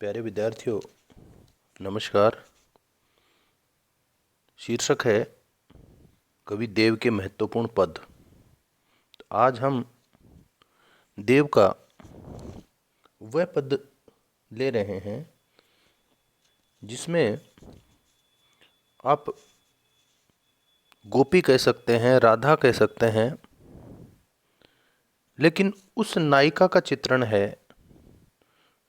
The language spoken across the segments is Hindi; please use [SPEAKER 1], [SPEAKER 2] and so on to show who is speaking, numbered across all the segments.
[SPEAKER 1] प्यारे विद्यार्थियों, नमस्कार। शीर्षक है कवि देव के महत्वपूर्ण पद। तो आज हम देव का वह पद ले रहे हैं जिसमें आप गोपी कह सकते हैं, राधा कह सकते हैं, लेकिन उस नायिका का चित्रण है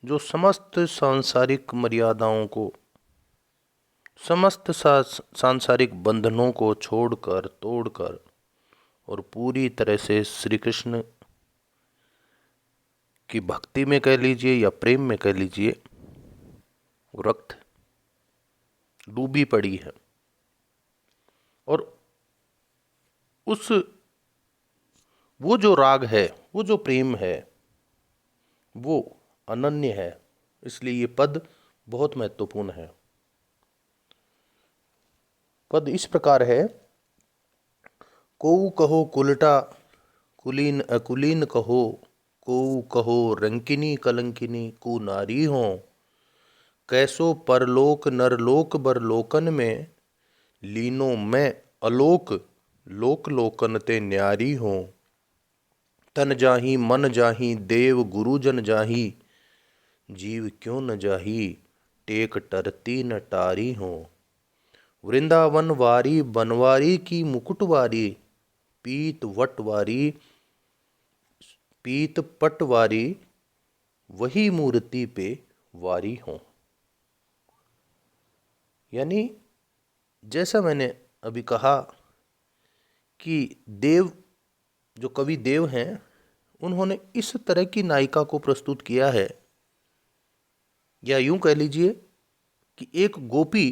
[SPEAKER 1] जो समस्त सांसारिक मर्यादाओं को, समस्त सांसारिक बंधनों को छोड़कर, तोड़कर और पूरी तरह से श्री कृष्ण की भक्ति में कह लीजिए या प्रेम में कह लीजिए, रक्त डूबी पड़ी है। और उस वो जो राग है, वो जो प्रेम है, वो अनन्य है। इसलिए ये पद बहुत महत्वपूर्ण है। पद इस प्रकार है। कोऊ कहो कुलटा, कुलीन अकुलीन कहो, कोऊ कहो रंकिनी कलंकिनी को नारी हो, कैसो परलोक नरलोक बरलोकन में, लीनो मैं अलोक लोक लोकन ते न्यारी हो, तन जाही मन जाही देव गुरु जन जाही, जीव क्यों न जाही टेक टरती न टारी हो, वृंदावन वारी बनवारी की मुकुटवारी, पीत वटवारी पीत पटवारी, वही मूर्ति पे वारी हो। यानी जैसा मैंने अभी कहा कि देव, जो कवि देव हैं, उन्होंने इस तरह की नायिका को प्रस्तुत किया है, या यूं कह लीजिए कि एक गोपी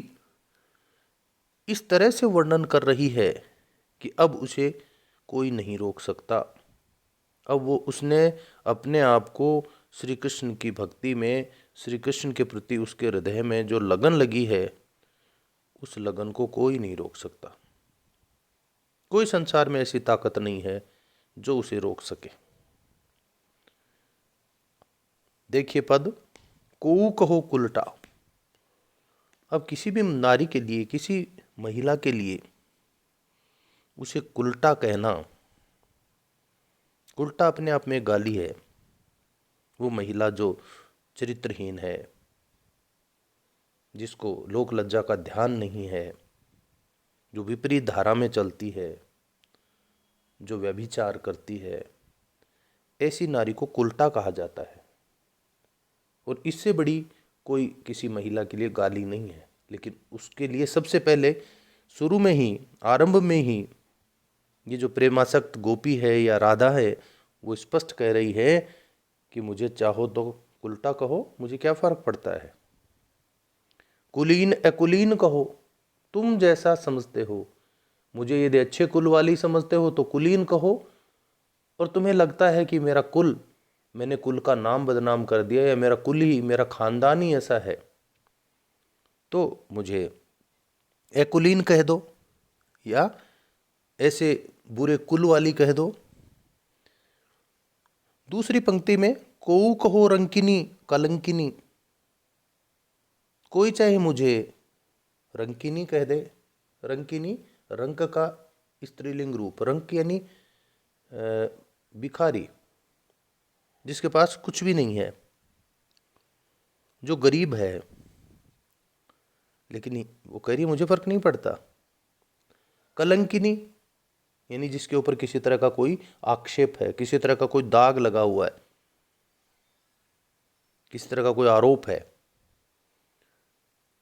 [SPEAKER 1] इस तरह से वर्णन कर रही है कि अब उसे कोई नहीं रोक सकता। अब वो उसने अपने आप को श्री कृष्ण की भक्ति में, श्री कृष्ण के प्रति उसके हृदय में जो लगन लगी है, उस लगन को कोई नहीं रोक सकता। कोई संसार में ऐसी ताकत नहीं है जो उसे रोक सके। देखिए पद, को कहो कुलटा। अब किसी भी नारी के लिए, किसी महिला के लिए उसे कुलटा कहना, कुलटा अपने आप में गाली है। वो महिला जो चरित्रहीन है, जिसको लोक लज्जा का ध्यान नहीं है, जो विपरीत धारा में चलती है, जो व्यभिचार करती है, ऐसी नारी को कुलटा कहा जाता है। और इससे बड़ी कोई किसी महिला के लिए गाली नहीं है। लेकिन उसके लिए सबसे पहले शुरू में ही, आरंभ में ही, ये जो प्रेमासक्त गोपी है या राधा है, वो स्पष्ट कह रही है कि मुझे चाहो तो उल्टा कहो, मुझे क्या फर्क पड़ता है। कुलीन अकुलीन कहो, तुम जैसा समझते हो। मुझे यदि अच्छे कुल वाली समझते हो तो कुलीन कहो, और तुम्हें लगता है कि मेरा कुल, मैंने कुल का नाम बदनाम कर दिया, या मेरा कुल ही, मेरा खानदान ही ऐसा है, तो मुझे एकुलीन कह दो, या ऐसे बुरे कुल वाली कह दो। दूसरी पंक्ति में कोऊ कहो रंकिनी कलंकिनी, कोई चाहे मुझे रंकिनी कह दे। रंकिनी रंक का स्त्रीलिंग रूप, रंक यानी भिखारी, जिसके पास कुछ भी नहीं है, जो गरीब है। लेकिन वो कह रही है मुझे फर्क नहीं पड़ता। कलंकिनी यानी जिसके ऊपर किसी तरह का कोई आक्षेप है, किसी तरह का कोई दाग लगा हुआ है, किसी तरह का कोई आरोप है,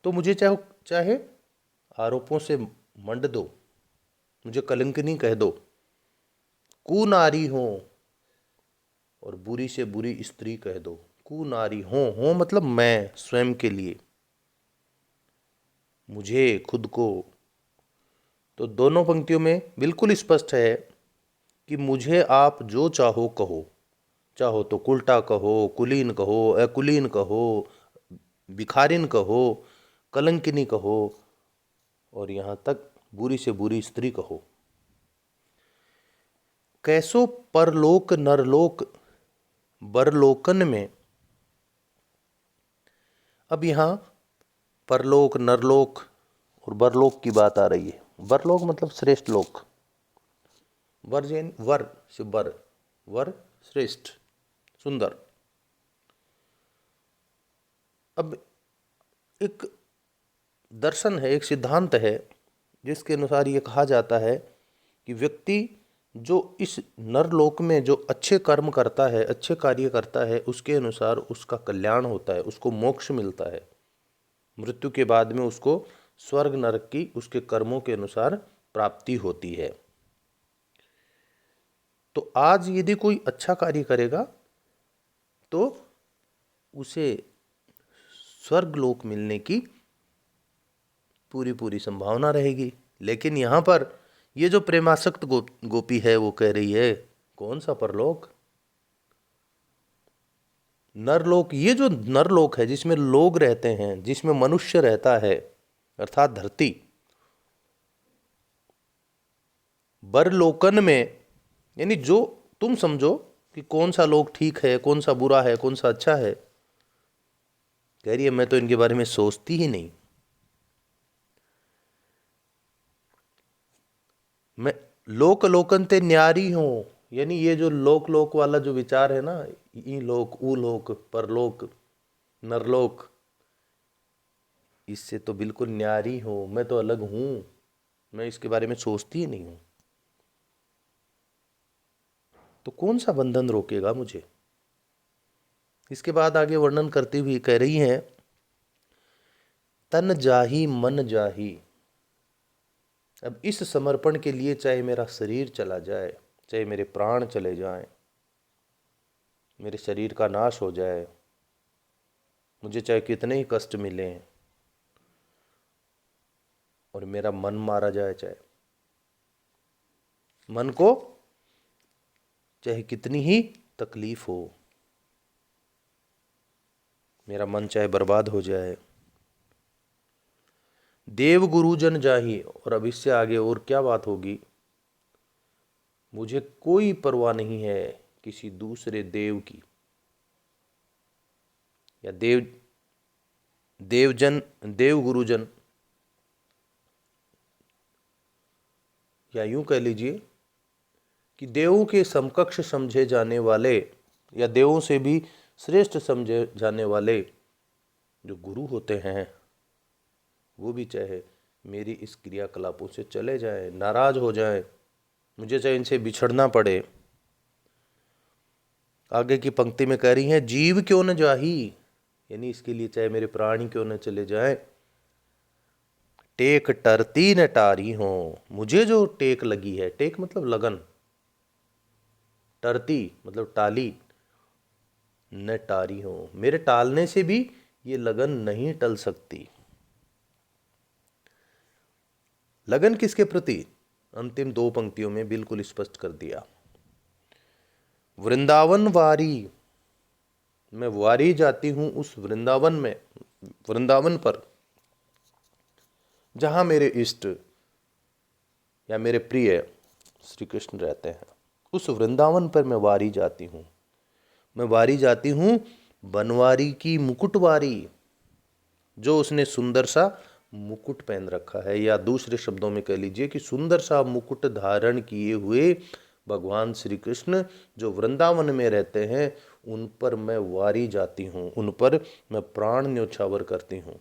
[SPEAKER 1] तो मुझे चाहे चाहे आरोपों से मंड दो, मुझे कलंकिनी कह दो। कुनारी हो, और बुरी से बुरी स्त्री कह दो। कुनारी हो मतलब मैं स्वयं के लिए, मुझे खुद को। तो दोनों पंक्तियों में बिल्कुल स्पष्ट है कि मुझे आप जो चाहो कहो, चाहो तो कुलटा कहो, कुलीन कहो, अकुलीन कहो, भिखारिन कहो, कलंकिनी कहो, और यहाँ तक बुरी से बुरी स्त्री कहो। कैसो परलोक नरलोक बरलोकन में, अब यहाँ परलोक, नरलोक और बरलोक की बात आ रही है। बरलोक मतलब श्रेष्ठ लोक। वर्जन वर से बर, वर श्रेष्ठ, सुंदर। अब एक दर्शन है, एक सिद्धांत है जिसके अनुसार ये कहा जाता है कि व्यक्ति जो इस नरलोक में जो अच्छे कर्म करता है, अच्छे कार्य करता है, उसके अनुसार उसका कल्याण होता है, उसको मोक्ष मिलता है। मृत्यु के बाद में उसको स्वर्ग नरक की उसके कर्मों के अनुसार प्राप्ति होती है। तो आज यदि कोई अच्छा कार्य करेगा तो उसे स्वर्ग लोक मिलने की पूरी पूरी संभावना रहेगी। लेकिन यहाँ पर ये जो प्रेमासक्त गोपी है वो कह रही है कौन सा परलोक, नरलोक। ये जो नरलोक है जिसमें लोग रहते हैं, जिसमें मनुष्य रहता है, अर्थात धरती, बरलोकन में, यानी जो तुम समझो कि कौन सा लोक ठीक है, कौन सा बुरा है, कौन सा अच्छा है, कह रही है मैं तो इनके बारे में सोचती ही नहीं। मैं लोक लोकन ते न्यारी हूं, यानी ये जो लोक लोक वाला जो विचार है ना, ई लोक, ऊ लोक, परलोक, नरलोक, इससे तो बिल्कुल न्यारी हूं, मैं तो अलग हूं, मैं इसके बारे में सोचती ही नहीं हूं। तो कौन सा बंधन रोकेगा मुझे। इसके बाद आगे वर्णन करती हुई कह रही हैं तन जाही मन जाही। अब इस समर्पण के लिए चाहे मेरा शरीर चला जाए, चाहे मेरे प्राण चले जाएं, मेरे शरीर का नाश हो जाए, मुझे चाहे कितने ही कष्ट मिलें, और मेरा मन मारा जाए, चाहे मन को चाहे कितनी ही तकलीफ हो, मेरा मन चाहे बर्बाद हो जाए। देव गुरुजन जाही, और अब इससे आगे और क्या बात होगी, मुझे कोई परवाह नहीं है किसी दूसरे देव की, या देवजन, देव गुरुजन, या यूं कह लीजिए कि देवों के समकक्ष समझे जाने वाले, या देवों से भी श्रेष्ठ समझे जाने वाले जो गुरु होते हैं, वो भी चाहे मेरी इस क्रियाकलापों से चले जाएं, नाराज हो जाएं, मुझे चाहे इनसे बिछड़ना पड़े। आगे की पंक्ति में कह रही हैं जीव क्यों न जाही, यानी इसके लिए चाहे मेरे प्राणी क्यों न चले जाएं, टेक टरती न टारी हो, मुझे जो टेक लगी है, टेक मतलब लगन, टरती मतलब टाली, न टारी हो, मेरे टालने से भी ये लगन नहीं टल सकती। लगन किसके प्रति, अंतिम दो पंक्तियों में बिल्कुल स्पष्ट कर दिया। वृंदावन वारी, मैं वारी जाती हूं उस वृंदावन में, वृंदावन पर, जहां मेरे इष्ट या मेरे प्रिय श्री कृष्ण रहते हैं, उस वृंदावन पर मैं वारी जाती हूं। मैं वारी जाती हूं बनवारी की मुकुटवारी, जो उसने सुंदर सा मुकुट पहन रखा है, या दूसरे शब्दों में कह लीजिए कि सुंदर सा मुकुट धारण किए हुए भगवान श्री कृष्ण जो वृंदावन में रहते हैं, उन पर मैं वारी जाती हूँ, उन पर मैं प्राण न्योछावर करती हूँ।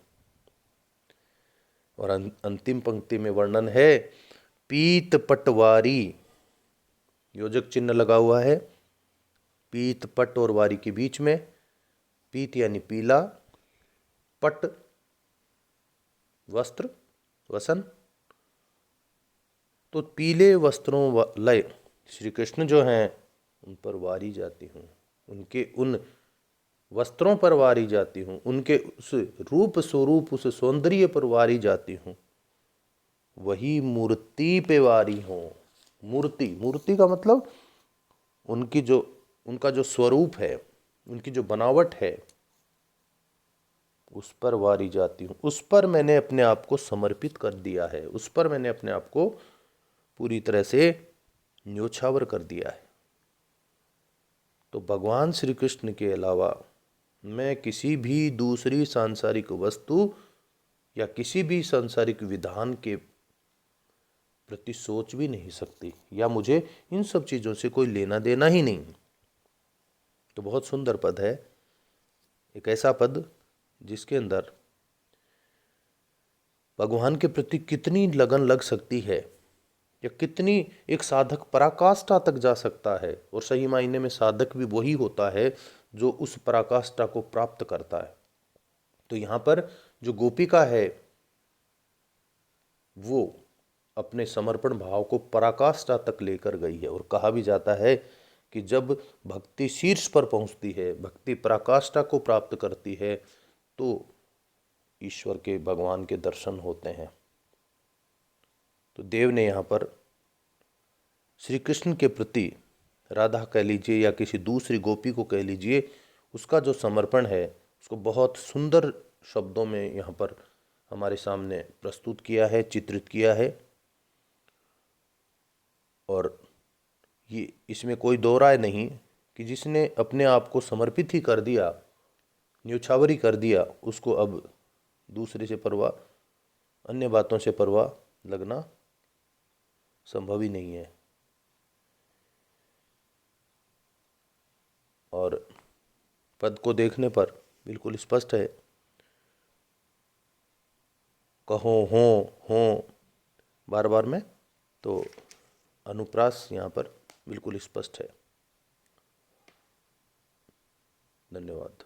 [SPEAKER 1] और अंतिम पंक्ति में वर्णन है पीत पटवारी, योजक चिन्ह लगा हुआ है पीत पट और वारी के बीच में। पीत यानी पीला, पट वस्त्र, वसन, तो पीले वस्त्रों लय श्री कृष्ण जो हैं उन पर वारी जाती हूँ, उनके उन वस्त्रों पर वारी जाती हूँ, उनके उस रूप स्वरूप, उस सौंदर्य पर वारी जाती हूँ, वही मूर्ति पे वारी हूँ। मूर्ति, मूर्ति का मतलब उनकी जो, उनका जो स्वरूप है, उनकी जो बनावट है, उस पर वारी जाती हूँ, उस पर मैंने अपने आप को समर्पित कर दिया है, उस पर मैंने अपने आप को पूरी तरह से न्योछावर कर दिया है। तो भगवान श्री कृष्ण के अलावा मैं किसी भी दूसरी सांसारिक वस्तु या किसी भी सांसारिक विधान के प्रति सोच भी नहीं सकती, या मुझे इन सब चीज़ों से कोई लेना देना ही नहीं। तो बहुत सुंदर पद है, एक ऐसा पद जिसके अंदर भगवान के प्रति कितनी लगन लग सकती है, या कितनी एक साधक पराकाष्ठा तक जा सकता है। और सही मायने में साधक भी वही होता है जो उस पराकाष्ठा को प्राप्त करता है। तो यहाँ पर जो गोपिका है वो अपने समर्पण भाव को पराकाष्ठा तक लेकर गई है। और कहा भी जाता है कि जब भक्ति शीर्ष पर पहुंचती है, भक्ति पराकाष्ठा को प्राप्त करती है, तो ईश्वर के, भगवान के दर्शन होते हैं। तो देव ने यहाँ पर श्री कृष्ण के प्रति, राधा कह लीजिए या किसी दूसरी गोपी को कह लीजिए, उसका जो समर्पण है उसको बहुत सुंदर शब्दों में यहाँ पर हमारे सामने प्रस्तुत किया है, चित्रित किया है। और ये इसमें कोई दो राय नहीं कि जिसने अपने आप को समर्पित ही कर दिया, न्योछावरी कर दिया, उसको अब दूसरे से परवाह, अन्य बातों से परवाह लगना संभव ही नहीं है। और पद को देखने पर बिल्कुल स्पष्ट है, कहो हो बार बार में, तो अनुप्रास यहाँ पर बिल्कुल स्पष्ट है। धन्यवाद।